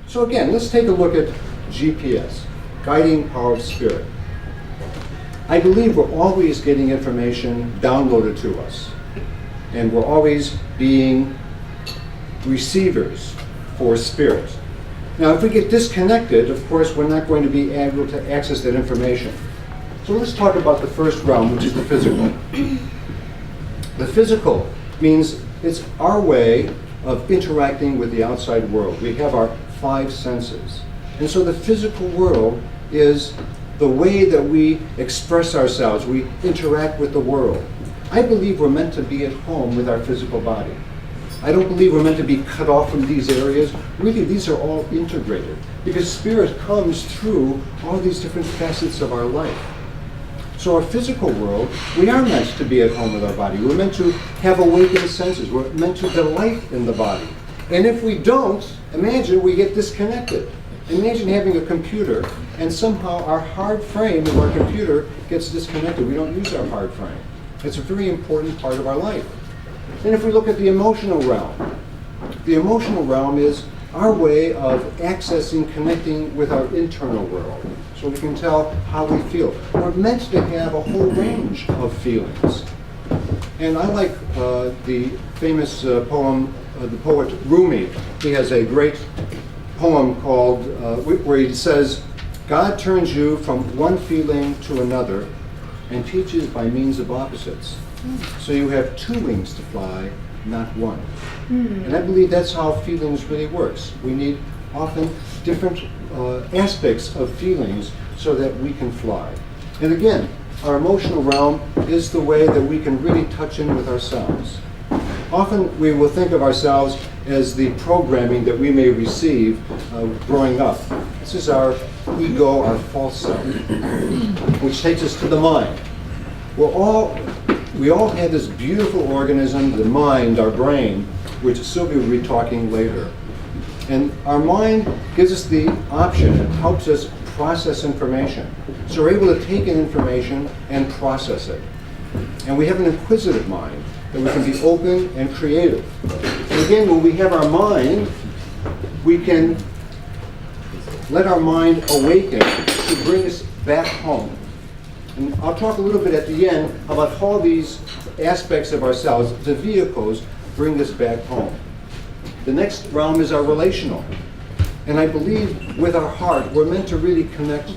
So again, let's take a look at GPS, guiding power of spirit. I believe we're always getting information downloaded to us, and we're always being receivers for spirit. Now, if we get disconnected, of course, we're not going to be able to access that information. So let's talk about the first realm, which is the physical. The physical means it's our way of interacting with the outside world. We have our 5 senses. And so the physical world is the way that we express ourselves, we interact with the world. I believe we're meant to be at home with our physical body. I don't believe we're meant to be cut off from these areas. Really, these are all integrated, because spirit comes through all these different facets of our life. So our physical world, we are meant to be at home with our body. We're meant to have awakened senses. We're meant to delight in the body. And if we don't, imagine we get disconnected. Imagine having a computer and somehow our hard frame of our computer gets disconnected. We don't use our hard frame. It's a very important part of our life. And if we look at the emotional realm is our way of accessing, connecting with our internal world. So we can tell how we feel. We're meant to have a whole range of feelings. And I like the famous poem, the poet Rumi. He has a great poem called, where he says, God turns you from one feeling to another and teaches by means of opposites. So you have 2 wings to fly, not 1. And I believe that's how feelings really works. We need often different aspects of feelings so that we can fly. And again, our emotional realm is the way that we can really touch in with ourselves. Often we will think of ourselves as the programming that we may receive growing up. This is our ego, our false self, which takes us to the mind. We all have this beautiful organism, the mind, our brain, which Sylvia will be talking later. And our mind gives us the option, it helps us process information. So we're able to take in information and process it. And we have an inquisitive mind, that we can be open and creative. And again, when we have our mind, we can let our mind awaken to bring us back home. And I'll talk a little bit at the end about how these aspects of ourselves, the vehicles, bring us back home. The next realm is our relational. And I believe with our heart, we're meant to really connect,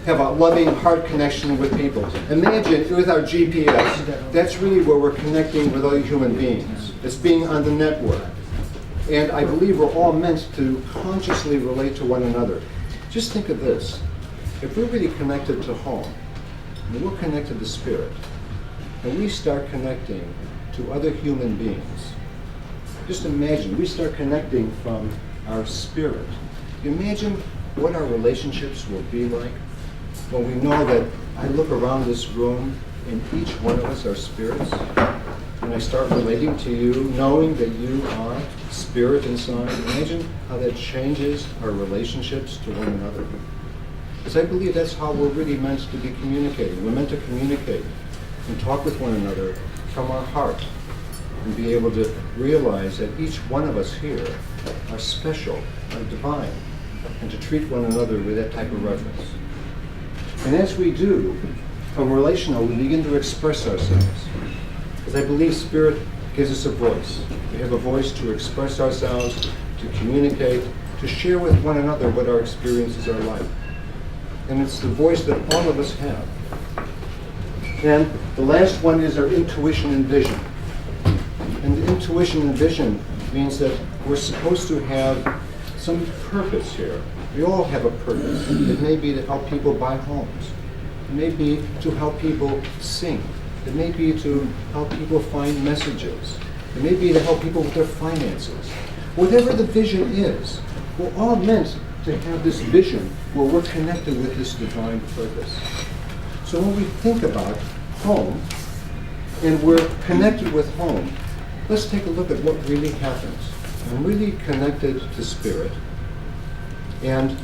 have a loving heart connection with people. Imagine with our GPS, that's really where we're connecting with other human beings. It's being on the network. And I believe we're all meant to consciously relate to one another. Just think of this. If we're really connected to home, and we're connected to spirit, and we start connecting to other human beings, just imagine, we start connecting from our spirit. Imagine what our relationships will be like when we know that I look around this room and each one of us are spirits, and I start relating to you, knowing that you are spirit inside. Imagine how that changes our relationships to one another. Because I believe that's how we're really meant to be communicating. We're meant to communicate and talk with one another from our heart and be able to realize that each one of us here are special, are divine, and to treat one another with that type of reverence. And as we do, from relational, we begin to express ourselves. Because I believe spirit gives us a voice. We have a voice to express ourselves, to communicate, to share with one another what our experiences are like. And it's the voice that all of us have. And the last one is our intuition and vision. And the intuition and vision means that we're supposed to have some purpose here. We all have a purpose. It may be to help people buy homes. It may be to help people sing. It may be to help people find messages. It may be to help people with their finances. Whatever the vision is, we're all meant to have this vision where we're connected with this divine purpose. So when we think about home, and we're connected with home, let's take a look at what really happens. I'm really connected to spirit, and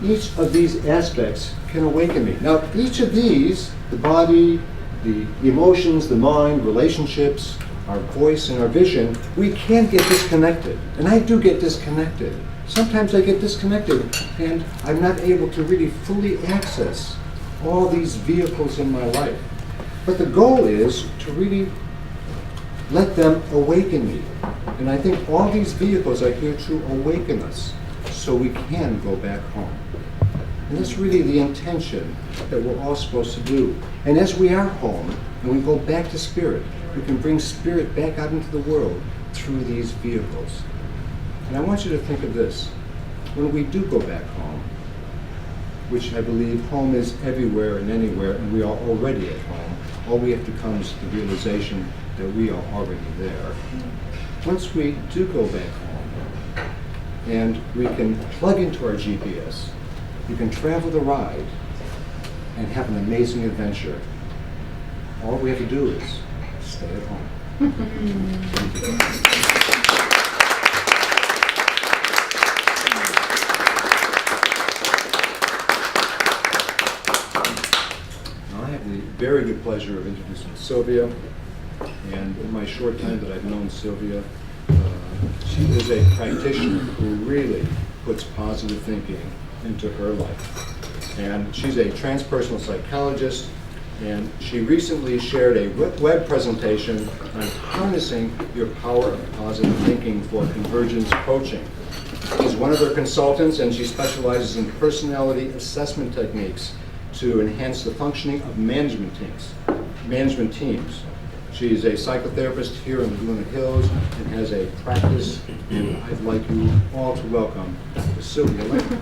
each of these aspects can awaken me. Now, each of these, the body, the emotions, the mind, relationships, our voice, and our vision, we can get disconnected. And I do get disconnected. Sometimes I get disconnected and I'm not able to really fully access all these vehicles in my life. But the goal is to really let them awaken me. And I think all these vehicles are here to awaken us so we can go back home. And that's really the intention that we're all supposed to do. And as we are home and we go back to spirit, we can bring spirit back out into the world through these vehicles. And I want you to think of this. When we do go back home, which I believe home is everywhere and anywhere, and we are already at home, all we have to come is the realization that we are already there. Once we do go back home, and we can plug into our GPS, we can travel the ride and have an amazing adventure. All we have to do is stay at home. Thank you. Very good pleasure of introducing Sylvia, and in my short time that I've known Sylvia, she is a practitioner who really puts positive thinking into her life. And she's a transpersonal psychologist, and she recently shared a web presentation on harnessing your power of positive thinking for convergence coaching. She's one of their consultants, and she specializes in personality assessment techniques to enhance the functioning of management teams. She is a psychotherapist here in Laguna Hills and has a practice, and I'd like you all to welcome Sylvia Leonard.